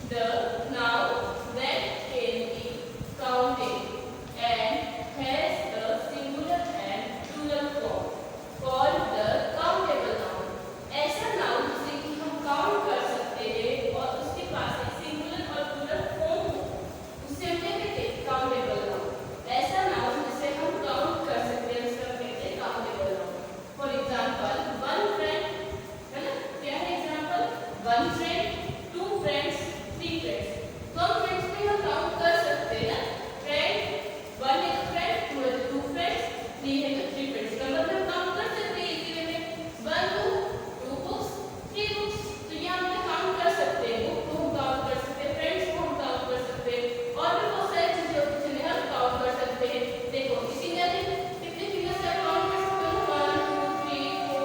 The noun that can be counted and has a singular and plural form called the countable noun. ऐसा noun जिसे कि हम count कर सकते हैं और उसके पास एक सिंगुलर और प्लूरल फॉर्म हो, उसे हम क्या कहते हैं? Countable noun. ऐसा नाउन जिसे हम काउंट कर सकते हैं उसे हम कहते हैं countable noun. For example one friend, है ना? क्या है example? One friend, two friends, three friends. तो हम फ्रेंड्स में हम काउंट कर सकते हैं ना, फ्रेंड, वन है तो फ्रेंड, टू है तो टू फ्रेंड्स, थ्री है तो थ्री फ्रेंड्स। नंबर में हम काउंट कर सकते हैं इसी वे में, one book, two books, three books. तो यहाँ हम काउंट कर सकते हैं, बुक को हम काउंट कर सकते हैं, फ्रेंड्स को हम काउंट कर सकते हैं, और भी बहुत सारी चीजें होती हैं जिन्हें हम काउंट कर सकते हैं। देखो इसी में कितने फिंगर्स से काउंट कर सकते हो? One, two, three, four,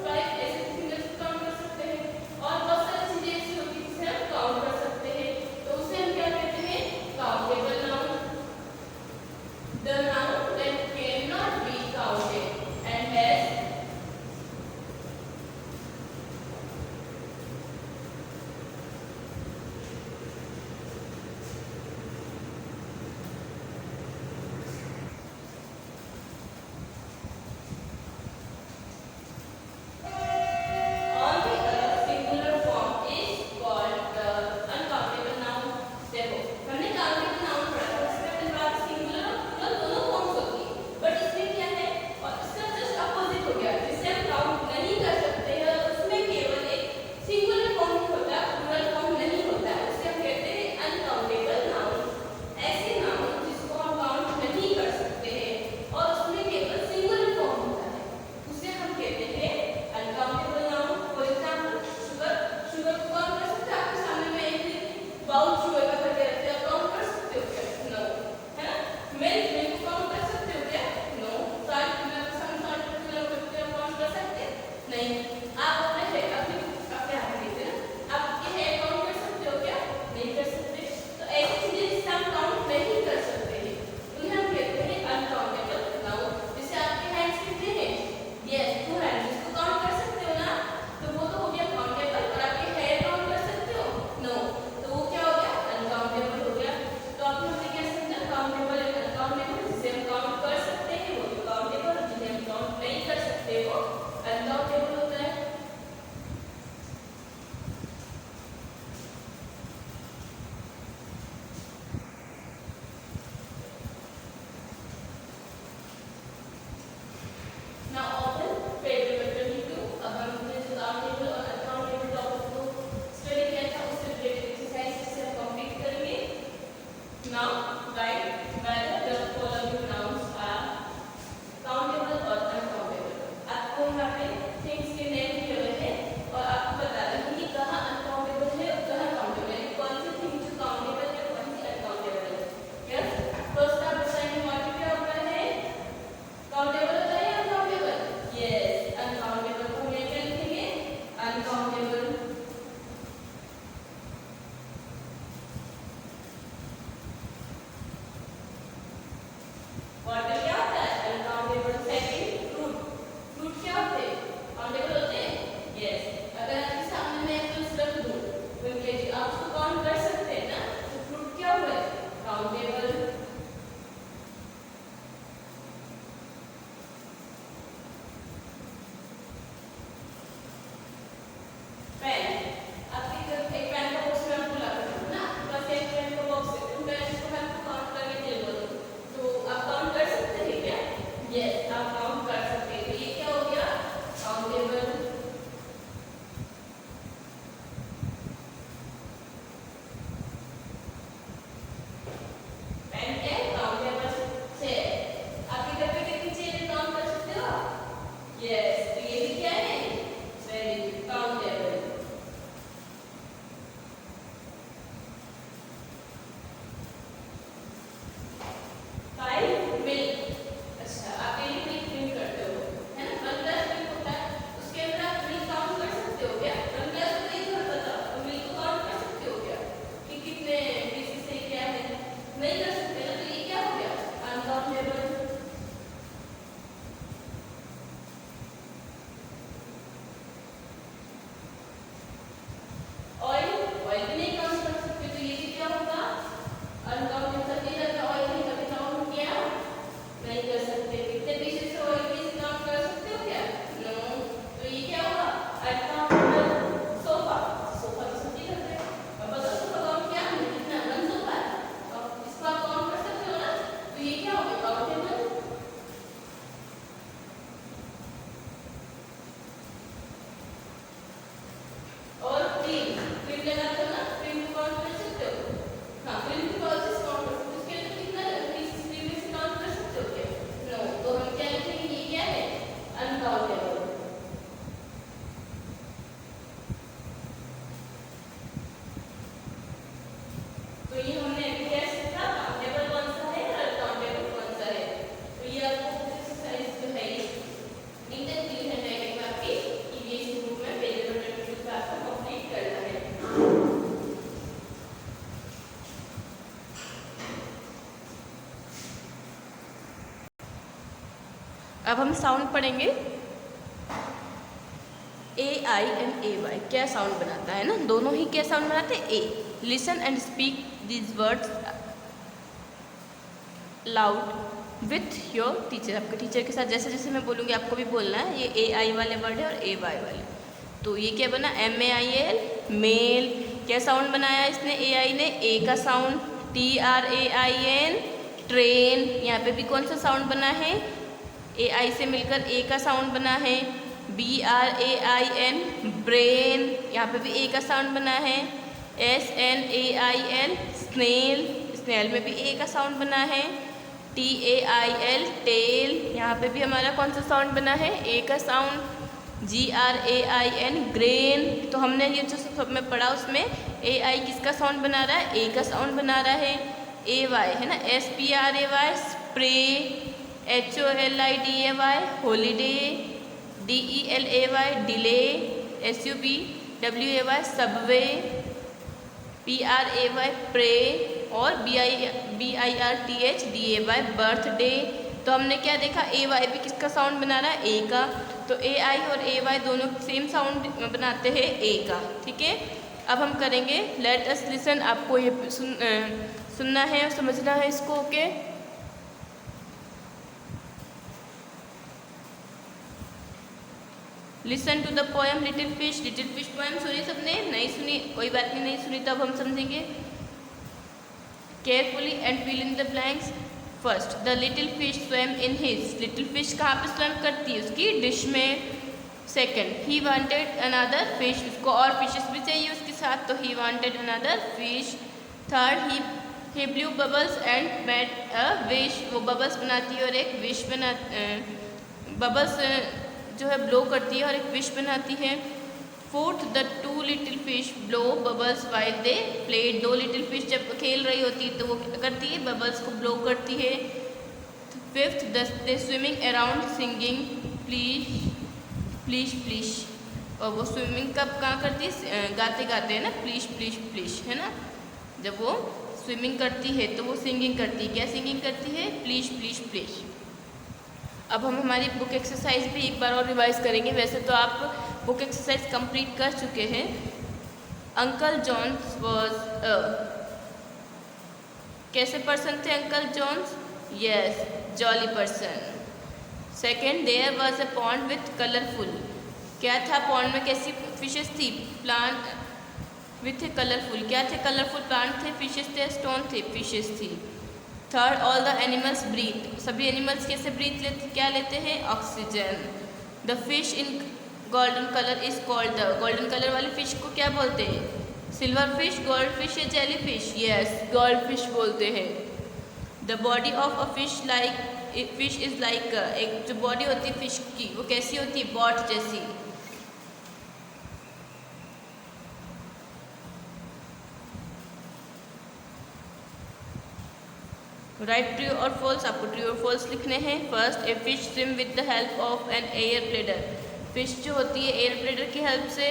five, ऐसे फिंगर्स से काउंट कर सकते हैं। और बहुत सारी चीजें ऐसी होती हैं जिसे हम काउंट कर सकते हैं, तो उसे हम क्या कहते हैं? Countable noun. The noun that cannot be counted and has only a singular form is called the uncountable noun. देखो हमने countable noun पढ़ा था, उसमें अपने पास सिंगुलर और प्लूरल दोनों फॉर्म्स होती है, बट इसमें क्या है और इसका जस्ट अपोजिट हो गया, जिसे हम काउंट नहीं कर सकते हैं उसमें केवल एक सिंगुलर फॉर्म होता है, प्लूरल फॉर्म नहीं होता है, उसे हम कहते हैं अनकाउंटेबल नाउन। ऐसे नाउन जिसको हम काउंट नहीं कर सकते हैं और उसमें केवल सिंगुलर फॉर्म होता है, उसे हम कहते हैं uncountable noun. For example sugar, sugar को काउंट कर सकते हैं? आपके सामने में एक बाउल शुगर का करके रखते हैं, काउंट कर सकते हो क्या? नो, है ना? मिल्क, मिल्क को काउंट कर सकते हो क्या? नो। साल्ट, मिल्क के सामने साल्ट को करते हो, काउंट कर सकते हैं? नहीं। आप अपने हेयर, अपने हाथ में लेते हैं ना, आप आपके हेयर काउंट कर सकते हो क्या? नहीं कर सकते। तो ऐसी चीजें जिसे हम काउंट नहीं कर सकते हैं उन्हें हम कहते हैं अनकाउंटेबल नाउन। जैसे आपके हैंड्स कितने हैं? Yes, two hands. इसको काउंट कर सकते हो ना, तो वो तो हो गया काउंटेबल। और आपके हेयर काउंट कर सकते हो? नो, तो वो क्या हो गया? अनकाउंटेबल हो गया। तो आपने हमने क्या समझा? Countable and uncountable. जिसे हम काउंट कर सकते हैं वो तो काउंटेबल, जिन्हें हम काउंट नहीं कर सकते वो अनकाउंटेबल होता है। Now open page number 22। अब हम अपने जो काउंटेबल और अनकाउंटेबल टॉपिक को स्टडी किया था उससे रिलेटेड एक्सरसाइज से हम कंप्लीट करेंगे। Now write whether the following nouns are countable or uncountable। आपको यहाँ पे थिंग्स के नेम दिए हुए हैं और आपको बता रहे हैं कि कहाँ अनकाउंटेबल है और कहाँ काउंटेबल है, कौन सी थिंग जो काउंटेबल है कौन सी अनकाउंटेबल है। यस, फर्स्ट आप बताएंगे व्हाट क्या होता है? काउंटेबल होता है या अनकाउंटेबल? यस, अनकाउंटेबल को हम यहाँ क्या लिखेंगे? अनकाउंटेबल। अब हम साउंड पढ़ेंगे A I and A Y क्या साउंड बनाता है ना, दोनों ही क्या साउंड बनाते हैं A. Listen and speak these words loud with your teacher, आपके टीचर के साथ जैसे जैसे मैं बोलूँगी आपको भी बोलना है। ये ए आई वाले वर्ड है और ए वाई वाले। तो ये क्या बना, M A I L mail. क्या साउंड बनाया इसने ए आई ने, ए का sound. T R A I N train, यहाँ पे भी कौन सा साउंड बना है, ए आई से मिलकर ए का साउंड बना है। B R A I N brain, यहाँ पे भी ए का साउंड बना है। S N A I L snail, snail में भी ए का साउंड बना है। T A I L tail, यहाँ पे भी हमारा कौन सा साउंड बना है, ए का sound. G R A I N grain, तो हमने ये जो सब में पढ़ा उसमें ए आई किसका साउंड बना रहा है, ए का साउंड बना रहा है। ए वाई है ना, S P R A Y spray, H O L I D A Y holiday, D E L A Y delay, S U B W A Y subway, P R A Y pray और B I R T H D A Y birthday. तो हमने क्या देखा, ए Y भी किसका sound बना रहा है, ए का। तो ए आई और ए वाई दोनों सेम साउंड बनाते हैं ए का, ठीक है। अब हम करेंगे लेट अस लिसन, आपको ये सुनना है और समझना है इसको, okay. Listen to the poem little fish. Little fish poem सुनी सबने, नहीं सुनी कोई बात नहीं, नहीं सुनी तो अब हम समझेंगे। Carefully and fill in the blanks. First, the little fish swam in his, little fish कहाँ पे स्वैम करती है, उसकी डिश में। Second, he wanted another fish, उसको और फिशेस भी चाहिए उसके साथ, तो he wanted another fish. Third, he blew bubbles and made a wish, वो बबल्स बनाती है और एक विश बना, बबल्स जो है ब्लो करती है और एक विश बनाती है। Fourth, the two little fish blow bubbles while they played, दो लिटिल फिश जब खेल रही होती है तो वो क्या करती है, बबल्स को ब्लो करती है। Fifth, they swimming around singing please please please, और वो स्विमिंग कब कहाँ करती है, गाते गाते है ना, प्लीज प्लीज प्लीज है ना। जब वो स्विमिंग करती है तो वो सिंगिंग करती है, क्या सिंगिंग करती है, प्लीज प्लीज प्लीज। अब हम हमारी बुक एक्सरसाइज भी एक बार और रिवाइज करेंगे। वैसे तो आप बुक एक्सरसाइज कंप्लीट कर चुके हैं। अंकल जॉन्स वॉज कैसे पर्सन थे uncle John's, yes jolly person. Second, there was a pond with colourful, क्या था पॉन्ड में कैसी फिशेस थी, प्लांट विथ कलरफुल, क्या थे कलरफुल प्लांट थे, फिशेस थे, स्टोन थे, फिशेस थी। Third, all the animals breathe, सभी एनिमल्स कैसे ब्रीथ लेते, क्या लेते हैं, oxygen. The fish in golden colour is called, the golden colour वाली फिश को क्या बोलते हैं, सिल्वर फिश, गोल्ड फिश या jelly fish, yes gold fish बोलते हैं। The body of a fish like, fish is like, एक जो बॉडी होती है फिश की वो कैसी होती है, बॉट जैसी। राइट ट्रू और फॉल्स, आपको ट्रू और फॉल्स लिखने हैं। First, a fish swim with the help of an air bladder, fish जो होती है एयर ब्लैडर की हेल्प से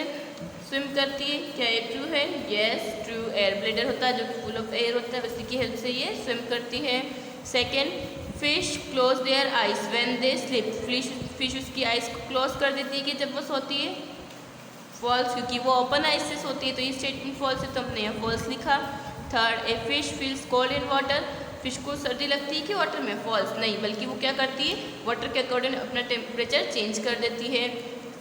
स्विम करती है, क्या ये ट्रू है, यस ट्रू। एयर ब्लैडर होता है जो कि फुल ऑफ एयर होता है, उसी की हेल्प से ये स्विम करती है। Second, fish close their eyes when they sleep, fish उसकी आइज को क्लोज कर देती है कि जब वो सोती है, फॉल्स, क्योंकि वो ओपन आइज से सोती है तो ये स्टेटमेंट फॉल्स है, तो हमने यहाँ फॉल्स लिखा। Third, a fish feels cold in water, fish को सर्दी लगती है कि वाटर में, फॉल्स नहीं, बल्कि वो क्या करती है, वाटर के अकॉर्डिंग अपना टेम्परेचर चेंज कर देती है।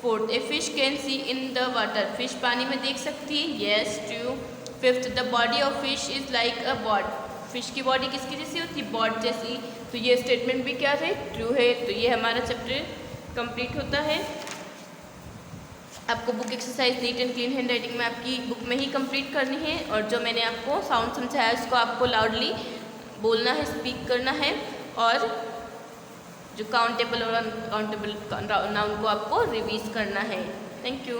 Fourth, a fish can see in the water, fish पानी में देख सकती है, yes true. Fifth, the body of fish is like a boat, fish की बॉडी किसकी जैसी होती है, बॉड जैसी, तो ये स्टेटमेंट भी क्या है, ट्रू है। तो ये हमारा चैप्टर कंप्लीट होता है। आपको book exercise neat and clean hand writing में आपकी बुक में ही कंप्लीट करनी है, और जो मैंने आपको साउंड समझाया उसको आपको लाउडली बोलना है, स्पीक करना है, और जो काउंटेबल और अनकाउंटेबल नाउन को आपको रिवीज करना है। Thank you.